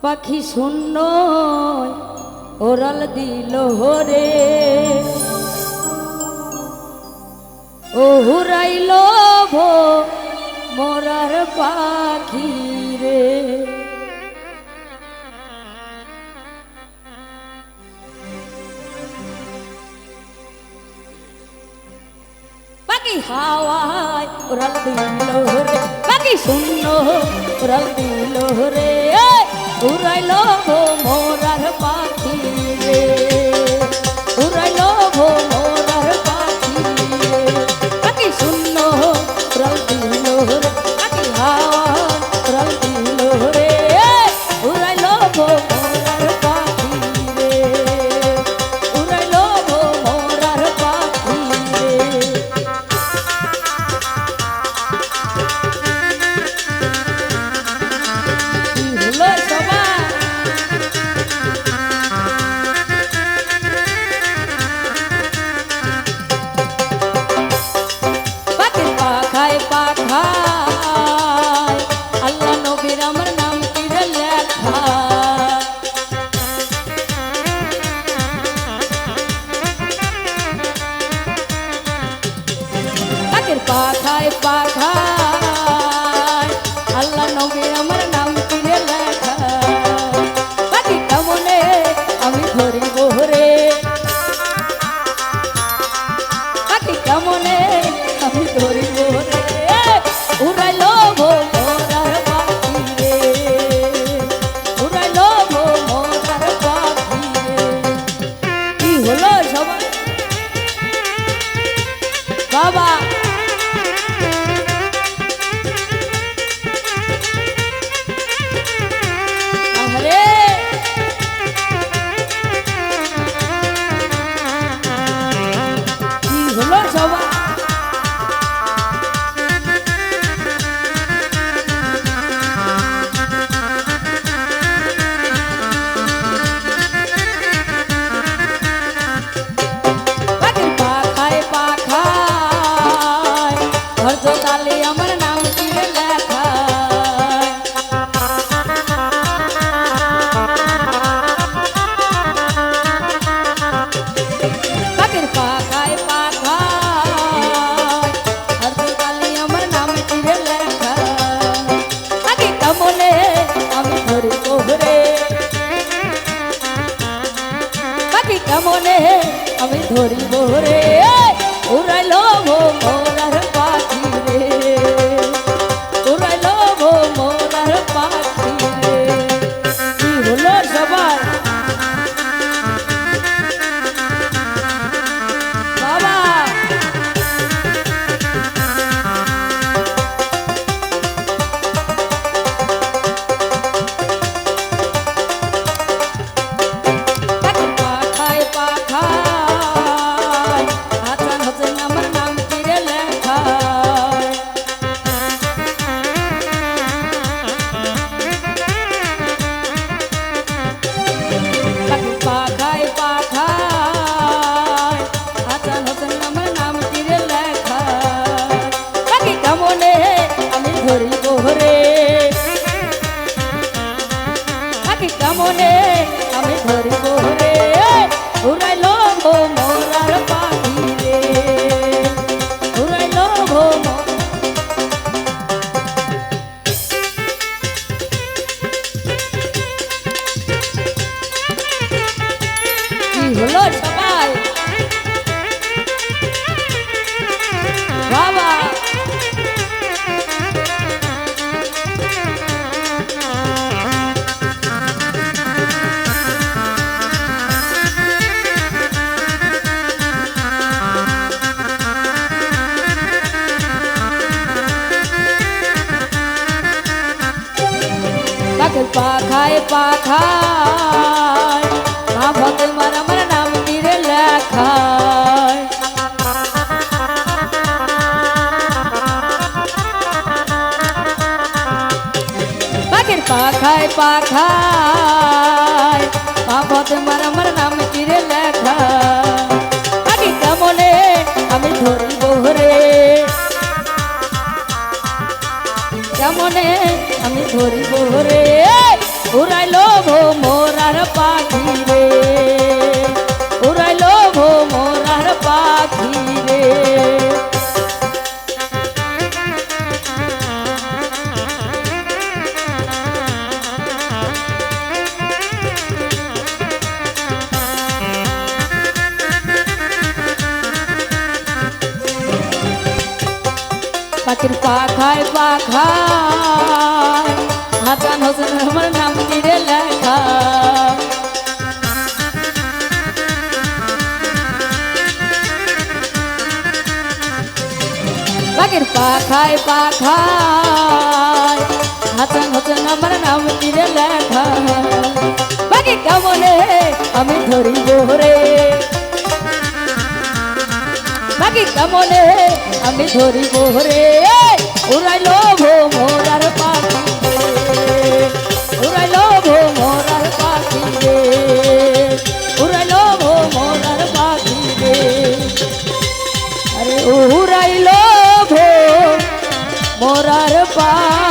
পাখি শূন্য ওরাল দিল রে ও হুরাইল ভো মোরার পাখি রে পাখি হাওয়ায় ওরাল দিল রে পাখি শূন্য ওরাল দিল রে উড়াইল ভো মোরার পাখি রে উড়াইল ভো মোরার পাখি রে পাখি শূন্য উড়াল দিল রে পাখি হাওয়া উড়াল দিল রে উড়াইল ভো মোরার পাখি রে উড়াইল ভো মোরার পাখি রে পাখায় পাখায় আল্লাহ নবী আমার নাম তীরে লেখা পাখি কেমনে আমি ধরিব রে পাখি কেমনে আমি ধরিব রে উড়াইল ভো মোরার পাখি রে উড়াইল ভো মোরার পাখি রে কি হলো সবাই বাবা আমার নাম তীরে লেখা পাখির পাখায় পাখায় হরতালি আমার নাম তীরে লেখা পাখি কেমনে আমি ধরিব রে পাখি কেমনে আমি ধরিব রে উড়াইল ভো মোরার পাখি রে উড়াইল ভো মোরার পাখি রে কি হলো সবাই বাবা পাখায় পাখায় হাসান হোসেন আমার নাম তীরে লেখা পাখায় পাখায় হাসান হোসেন আমার নাম তীরে লেখা পাখি কেমনে আমি ধরিব রে পাখি কেমনে আমি ধরিব রে উড়াইল ভো মোরার পাখি রে উড়াইল ভো কি হলো সবাই বাবা পাখায় পাখায় মা ভক্তের মার আমার নাম তীরে লেখা পাখির পাখায় পাখায় মা ভক্তের মার আমার নাম তীরে লেখা পাখি কেমনে আমি ধরিব রে কেমনে আমি ধরিব রে উড়াইলো পাখির পাখায় পাখায় হাসান হোসেন আমার নাম তীরে লেখা পাখির পাখায় পাখায় হাসান হোসেন আমার নাম তীরে লেখা পাখি কেমনে আমি ধরিব রে পাখি কেমনে আমি ধরিব রে উড়াইল মোরার পাখি রে উড়াইল মোরার পাখি রে উড়াইল মোরার পাখি রে আরে উড়াইল মোরার পাখি